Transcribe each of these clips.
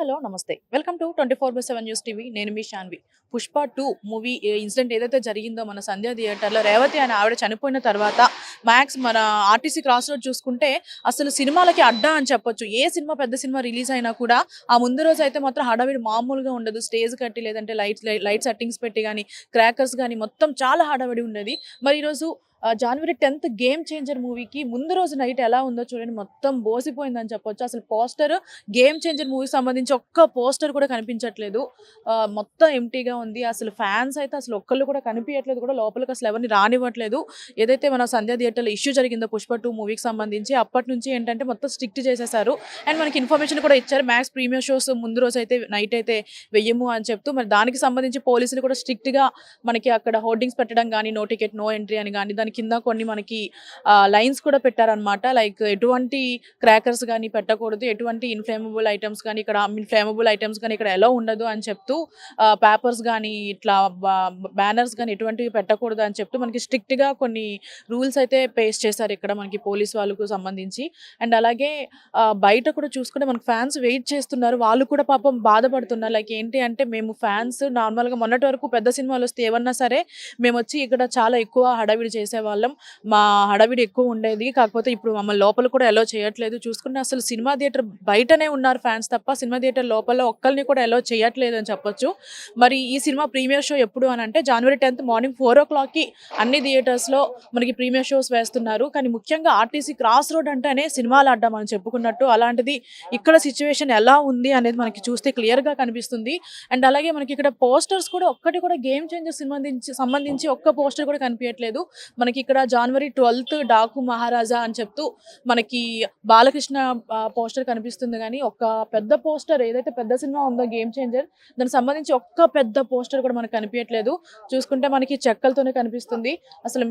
Hello నమస్తే. Welcome to 24/7 news TV. నేను మీ Shanvi. 'Pushpa 2' movie incident ఏదైతే జరిగిందో మన సంధ్య థియేటర్‌లో రేవతి అనే ఆవిడ చనిపోయిన తర్వాత మన ఆర్టీసీ క్రాస్ రోడ్ చూసుకుంటే అసలు సినిమాలకి అడ్డా అని చెప్పొచ్చు. ఏ సినిమా పెద్ద సినిమా రిలీజ్ అయినా కూడా ఆ ముందు రోజు అయితే మాత్రం హడావిడి మామూలుగా ఉండదు. స్టేజ్ కట్టి లేదంటే లైట్ సెట్టింగ్స్ పెట్టి గాని, క్రాకర్స్ గాని మొత్తం చాలా హడావిడి ఉండేది. మరి ఈరోజు జనవరి 10థ్ 'గేమ్ చేంజర్' మూవీకి ముందు రోజు నైట్ ఎలా ఉందో చూడండి. మొత్తం బోసిపోయిందని చెప్పొచ్చు. అసలు పోస్టర్ 'గేమ్ చేంజర్' మూవీకి సంబంధించి ఒక్క పోస్టర్ కూడా కనిపించట్లేదు. మొత్తం ఎంప్టీగా ఉంది. అసలు ఫ్యాన్స్ అయితే అసలు ఒక్కళ్ళు కూడా కనిపియట్లేదు కూడా. లోపలికి అసలు ఎవరిని రానివ్వట్లేదు. ఏదైతే మన సంధ్య థియేటర్‌లో ఇష్యూ జరిగిందో 'పుష్ప 2' మూవీకి సంబంధించి అప్పటి నుంచి ఏంటంటే మొత్తం స్ట్రిక్ట్ చేసేసారు. అండ్ మనకి ఇన్ఫర్మేషన్ కూడా ఇచ్చారు. మ్యాక్స్ ప్రీమియర్ షోస్ ముందు రోజు అయితే నైట్ అయితే వెయ్యము అని చెప్తూ మరి దానికి సంబంధించి పోలీసులు కూడా స్ట్రిక్ట్‌గా మనకి అక్కడ హోర్డింగ్స్ పెట్టడం గానీ, నో టికెట్, నో ఎంట్రీ అని గానీ, దాని కింద కొన్ని మనకి లైన్స్ కూడా పెట్టారనమాట. లైక్ ఎటువంటి క్రాకర్స్ గానీ పెట్టకూడదు, ఎటువంటి ఇన్‌ఫ్లేమబుల్ ఐటెమ్స్ గానీ ఇక్కడ ఎలో ఉండదు అని చెప్తూ పేపర్స్ గానీ, ఇట్లా బ్యానర్స్ గానీ ఎటువంటివి పెట్టకూడదు అని చెప్తూ మనకి స్ట్రిక్ట్‌గా కొన్ని రూల్స్ అయితే పేస్ట్ చేశారు ఇక్కడ మనకి పోలీస్ వాళ్ళకు సంబంధించి. అండ్ అలాగే బయట కూడా చూసుకుంటే మనకు ఫ్యాన్స్ వెయిట్ చేస్తున్నారు. వాళ్ళు కూడా పాపం బాధపడుతున్నారు. లైక్ ఏంటి అంటే మేము ఫ్యాన్స్ నార్మల్‌గా మొన్నటి వరకు పెద్ద సినిమాలొస్తే ఏవన్నా సరే మేమొచ్చి ఇక్కడ చాలా ఎక్కువ హడావిడి చేసేవాళ్ళం. మా హడావిడి ఎక్కువ ఉండేది. కాకపోతే ఇప్పుడు మమ్మల్ని లోపల కూడా అలో చేయట్లేదు. చూసుకుంటే అసలు సినిమా థియేటర్ బయటనే ఉన్నారు ఫ్యాన్స్ తప్ప సినిమా థియేటర్ లోపల ఒక్కళ్ళని కూడా అలో చేయట్లేదు అని చెప్పొచ్చు. మరి ఈ సినిమా ప్రీమియర్ షో ఎప్పుడు అనంటే జనవరి 10థ్ మార్నింగ్ 4:00కి అన్ని థియేటర్స్‌లో మనకి ప్రీమియర్ షోస్ వేస్తున్నారు. కానీ ముఖ్యంగా ఆర్టీసీ క్రాస్ రోడ్ అంటేనే సినిమాలు అడ్డా మనం చెప్పుకున్నట్టు. అలాంటిది ఇక్కడ సిట్యుయేషన్ ఎలా ఉంది అనేది మనకి చూస్తే క్లియర్‌గా కనిపిస్తుంది. అండ్ అలాగే మనకి ఇక్కడ పోస్టర్స్ కూడా ఒక్కటి కూడా 'గేమ్ చేంజర్' సంబంధించి ఒక్క పోస్టర్ కూడా కనిపియట్లేదు. మనకి ఇక్కడ జనవరి 12థ్ 'డాకు మహారాజా' అని చెప్తూ మనకి బాలకృష్ణ పోస్టర్ కనిపిస్తుంది గానీ, ఒక పెద్ద పోస్టర్ ఏదైతే పెద్ద సినిమా ఉందో 'గేమ్ చేంజర్' దానికి సంబంధించి ఒక్క పెద్ద పోస్టర్ కూడా మనకు కనిపియట్లేదు. చూసుకుంటే మనకి చెక్కలతోనే కనిపిస్తుంది. అసలు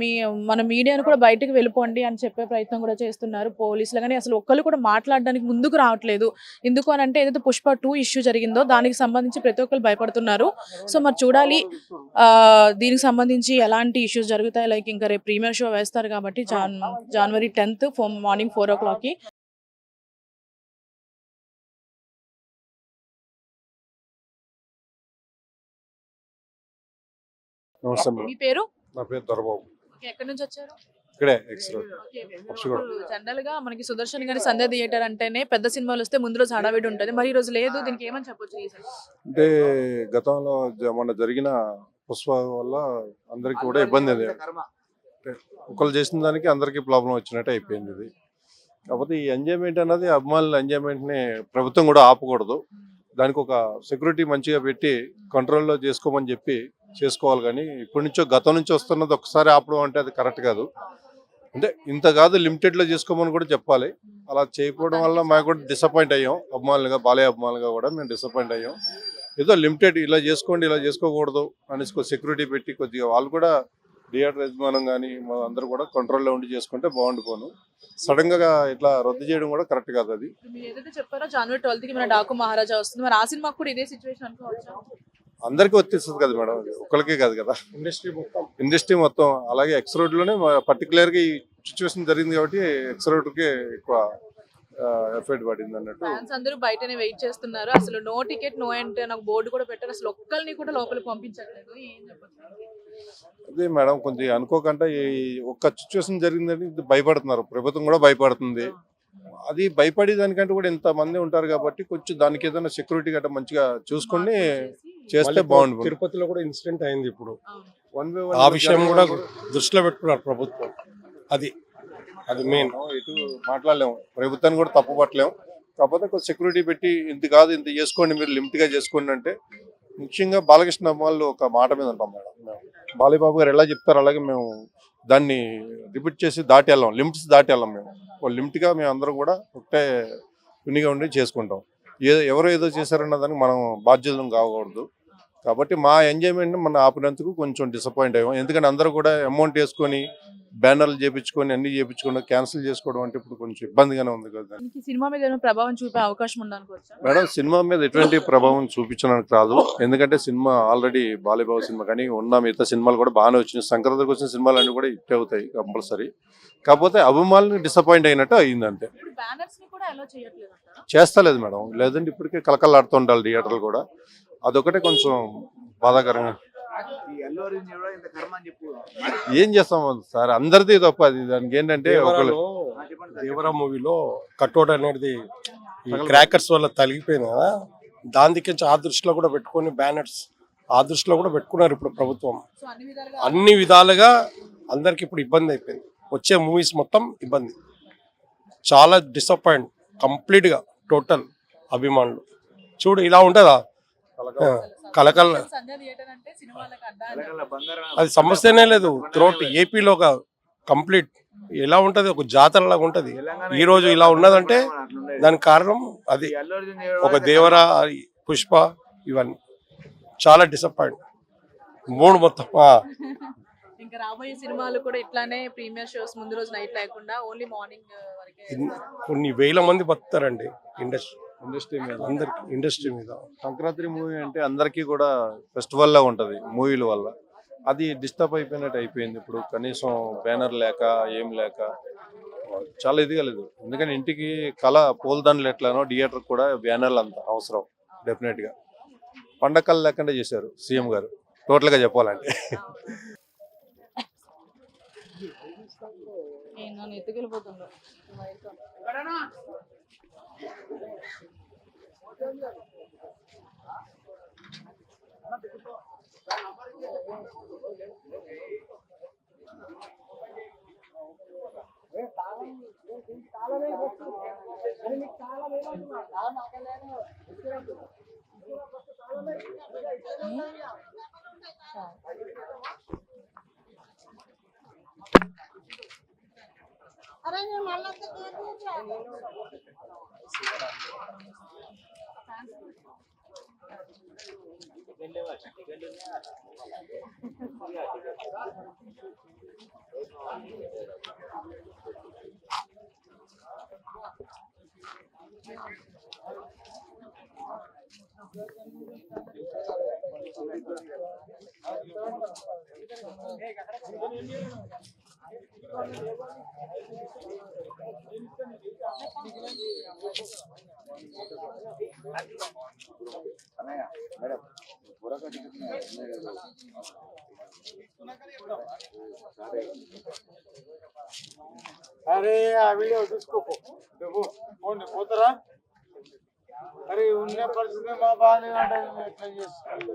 మన మీడియాను కూడా బయటకు వెళ్ళిపోండి అని చెప్పే ప్రయత్నం కూడా చేస్తున్నారు పోలీసులు. గానీ అసలు ఒక్కళ్ళు కూడా మాట్లాడడానికి ముందుకు రావట్లేదు. ఎందుకు అనంటే ఏదైతే 'పుష్ప 2' ఇష్యూ జరిగిందో దానికి సంబంధించి ప్రతి ఒక్కళ్ళు భయపడుతున్నారు. సో మరి చూడాలి దీనికి సంబంధించి ఎలాంటి ఇష్యూస్ జరుగుతాయి. లైక్ ఇంకా రేపు ప్రీమియర్ షో వేస్తారు కాబట్టి జనవరి 10థ్ మార్నింగ్ 4:00కి. నమస్తే మేడం. మీ పేరు? నా పేరు దొరబాబు. ఎక్కడి నుంచి వచ్చారు? ఇక్కడే ఎక్స్ రోడ్. జనరల్ గా మనకి సుదర్శన్ గారి సంధ్య థియేటర్ అంటేనే పెద్ద సినిమాలు వస్తే ముందు రోజు హడావిడి ఉంటది. మరి ఈ రోజు లేదు. దీనికి ఏమని చెప్పొచ్చు? అంటే గతంలో మొన్న జరిగిన పుష్ప వల్ల అందరికి కూడా ఇబ్బంది అది. ఒకళ్ళు చేసిన దానికి అందరికీ ప్రాబ్లం వచ్చినట్టు అయిపోయింది ఇది. కాకపోతే ఈ ఎంజాయ్మెంట్ అన్నది అభిమానుల ఎంజాయ్మెంట్ని ప్రభుత్వం కూడా ఆపకూడదు. దానికి ఒక సెక్యూరిటీ మంచిగా పెట్టి కంట్రోల్లో చేసుకోమని చెప్పి చేసుకోవాలి. కానీ ఇప్పటి నుంచో గతం నుంచి వస్తున్నది ఒకసారి ఆపడం అంటే అది కరెక్ట్ కాదు. అంటే ఇంత కాదు, లిమిటెడ్లో చేసుకోమని కూడా చెప్పాలి. అలా చేయకపోవడం వల్ల మేము కూడా డిసప్పాయింట్ అయ్యాం. అభిమానులుగా, బాలయ్య అభిమానులుగా కూడా మేము డిసప్పాయింట్ అయ్యాం. ఏదో లిమిటెడ్ ఇలా చేసుకోండి, ఇలా చేసుకోకూడదు అనేసి సెక్యూరిటీ పెట్టి కొద్దిగా వాళ్ళు కూడా థియేటర్ యజమానం కానీ అందరూ కూడా కంట్రోల్లో ఉండి చేసుకుంటే బాగుండిపోను. సడన్గా ఇట్లా రద్దు చేయడం కూడా కరెక్ట్ కాదు. అది మీరు ఏదైతే చెప్పారో జనవరి 12థ్కి మన 'డాకు మహారాజా' వస్తుంది. మరి ఆ సినిమాకి కూడా ఇదే సిచ్యువేషన్ అనుకోవచ్చా? అందరికీ వర్తిస్తుంది కదా మేడం, ఒక్కరికే కాదు కదా, ఇండస్ట్రీ మొత్తం. అలాగే ఎక్స్ రోడ్లోనే పర్టికులర్గా ఈ సిచ్యువేషన్ జరిగింది కాబట్టి ఎక్స్ రోడ్కి ఎక్కువ ఎఫెక్ట్ పడింది అన్నట్టు. ఫ్యాన్స్ అందరూ బయటనే వెయిట్ చేస్తున్నారు. అసలు నో టికెట్, నో ఎంట్రీ అని ఒక బోర్డు కూడా పెట్టారు. అసలు ఒక్కరిని కూడా లోపలికి పంపించట్లేదు. ఏం చెప్పచ్చు? అదే మేడం, కొంచెం అనుకోకుండా ఈ ఒక్క సిచ్యువేషన్ జరిగిందని భయపడుతున్నారు. ప్రభుత్వం కూడా భయపడుతుంది. అది భయపడే దానికంటే కూడా ఇంతమంది ఉంటారు కాబట్టి కొంచెం దానికి ఏదైనా సెక్యూరిటీ గట్రా మంచిగా చూసుకొని చేస్తే బాగుంటుంది. తిరుపతిలో కూడా ఇన్సిడెంట్ అయింది. ఇప్పుడు ఆ విషయం కూడా దృష్టిలో పెట్టుకున్నారు ప్రభుత్వం. అది మెయిన్. ఇటు మాట్లాడలేము, ప్రభుత్వాన్ని కూడా తప్పు పట్టలేము. కాకపోతే కొంచెం సెక్యూరిటీ పెట్టి ఇంత కాదు, ఇంత చేసుకోండి, మీరు లిమిట్గా చేసుకోండి అంటే. ముఖ్యంగా బాలకృష్ణ అమ్మాళ్ళు ఒక మాట మీద ఉంటాం మేడం. మేము బాలయ్యబాబు గారు ఎలా చెప్తారు అలాగే మేము దాన్ని రిపీట్ చేసి దాటి వెళ్ళాం, లిమిట్స్ దాటి వెళ్ళాం. మేము లిమిట్గా మేము అందరం కూడా ఒకటే యూనిగా ఉండి చేసుకుంటాం. ఎవరో ఏదో చేశారన్న దానికి మనం బాధ్యతలు కాకూడదు. కాబట్టి మా ఎంజాయ్మెంట్ మనం ఆపినందుకు కొంచెం డిసప్పాయింట్ అయ్యాం. ఎందుకంటే అందరూ కూడా అమౌంట్ వేసుకొని బ్యానర్లు చేపించుకొని అన్ని చేపించుకొని క్యాన్సిల్ చేసుకోవడం అంటే ఇప్పుడు కొంచెం ఇబ్బందిగానే ఉంది కదా. దీనికి సినిమా మీద ఏమైనా ప్రభావం చూపే అవకాశం ఉందనుకోవచ్చా? మేడం సినిమా మీద ఎటువంటి ప్రభావం చూపించడానికి రాదు. ఎందుకంటే సినిమా ఆల్రెడీ బాలీబాబు సినిమా కానీ ఉన్న మిగతా సినిమాలు కూడా బాగానే వచ్చినాయి. సంక్రాంతికి వచ్చిన సినిమాలు అన్ని కూడా హిట్ అవుతాయి కంపల్సరీ. కాకపోతే అభిమానులు డిసప్పాయింట్ అయినట్టు అయింది అంతే. ఇప్పుడు బ్యానర్స్ ని కూడా అలో చేయట్లేదు అంటారా? చేస్తలేదు మేడం, లేదంటే ఇప్పటికే కలకల్లాడుతూ ఉండాలి థియేటర్లు కూడా. అదొకటే కొంచెం బాధాకరంగా. ఏం చేస్తాం సార్, అందరిది తప్ప అది. దానికి ఏంటంటే ఒకళ్ళు దేవరా మూవీలో కట్అవుట్ అనేది ఈ క్రాకర్స్ వల్ల తలిగిపోయింది కదా, దాని దిక్కించి ఆ దృష్టిలో కూడా పెట్టుకొని బ్యానర్స్ ఆ దృష్టిలో కూడా పెట్టుకున్నారు ఇప్పుడు ప్రభుత్వం. సో అన్ని విధాలుగా అందరికి ఇప్పుడు ఇబ్బంది అయిపోయింది. వచ్చే మూవీస్ మొత్తం ఇబ్బంది, చాలా డిసప్పాయింట్ కంప్లీట్గా టోటల్ అభిమానులు. చూడు ఇలా ఉంటుందా కలకల్, సంధ్య థియేటర్ అంటే సినిమాలకు అడ్డా అది సమస్యనే లేదు. త్రోట్ ఏపీలో కంప్లీట్ ఎలా ఉంటది, ఒక జాతరలాగా ఉంటది. ఈ రోజు ఇలా ఉన్నదంటే దానికి కారణం అది. ఒక దేవరా, పుష్ప, ఇవన్నీ చాలా డిసప్పాయింట్. మూడు మొత్తం ఇంకా రాబోయే సినిమాలు కూడా ఇట్లానే ప్రీమియర్ షోస్ ముందు రోజు నైట్ లేకుండా ఓన్లీ మార్నింగ్ వరకే. కొన్ని వేల మంది బతుకుతారండి ఇండస్ట్రీ మీద, అందరికి ఇండస్ట్రీ మీద. సంక్రాంతి మూవీ అంటే అందరికీ కూడా ఫెస్టివల్ లా ఉంటది మూవీల వల్ల. అది డిస్టర్బ్ అయిపోయినట్టు అయిపోయింది. ఇప్పుడు కనీసం బ్యానర్ లేక ఏం లేక చాలా ఇదిగా లేదు. ఎందుకంటే ఇంటికి కళ పూలదండలు ఎట్లానో థియేటర్ కూడా బ్యానర్లు అంత అవసరం డెఫినెట్ గా. పండగ కళ లేకుండా చేశారు సీఎం గారు టోటల్ గా చెప్పాలంటే. నన్ను ఎత్తుకెళ్ళిపోతుండ్రు. अरे आ वीडियो उसको देखो फोन పోతారా అరే ఉన్న పరిస్థితి మా బాగానే అంటే ఎట్లా చేస్తారు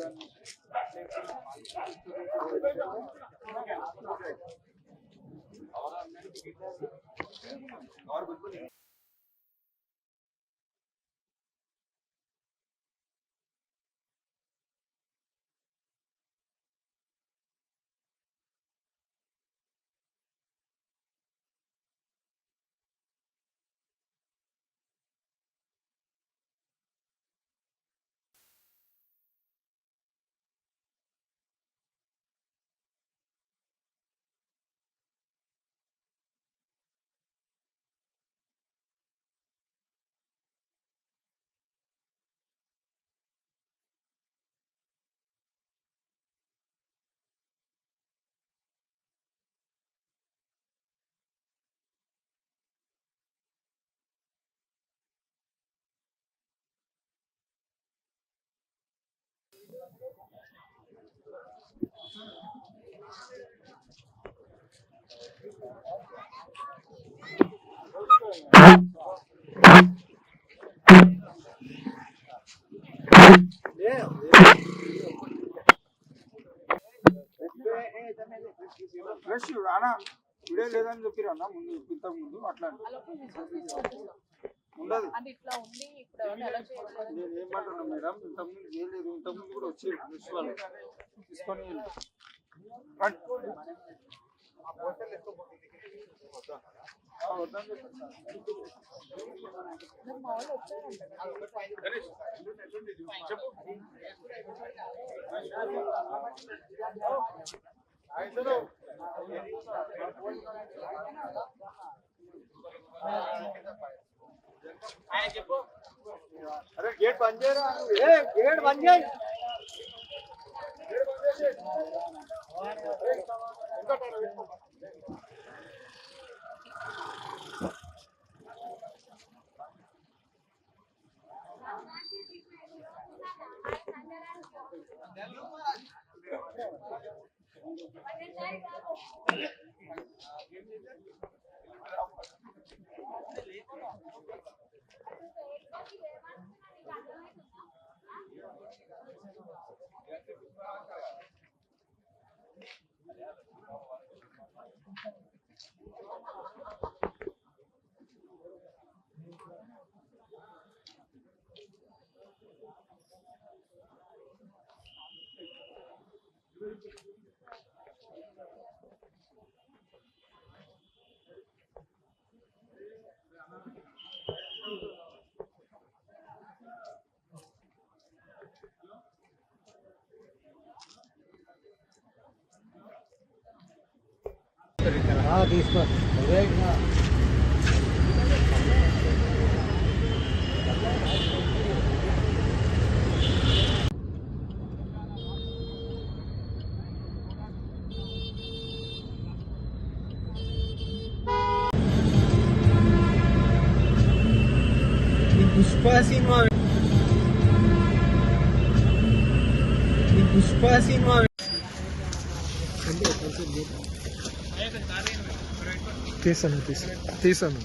ఫ్రెష్ అన్నా వీడియో లేదని చెప్పిరా అన్న ముందు ఇంతకు ముందు అట్లా ఉండదు అంటే ఇట్లా ఉంది. ఇప్పుడు ఎవరిని అలో చేయట్లేదు. నేను ఏమంటున్నా మేడం, ఇంతకుముందు చేయలేదు, ఇంతకుముందు కూడా వచ్చి ఫ్రెష్ వాళ్ళు తీసుకొని రండి. अरे गेट बंद गेट बंद చేయి తీసుకో పుష్ప సినిమా తీసాను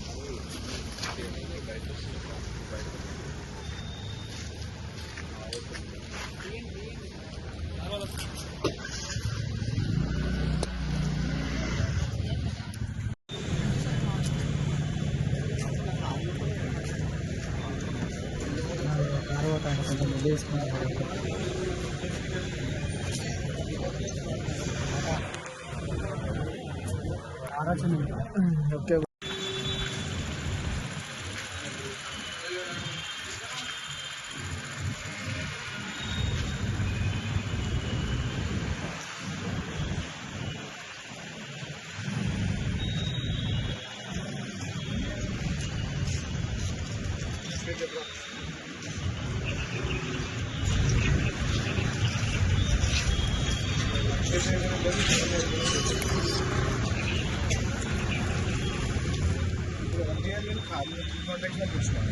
ఓకే खाली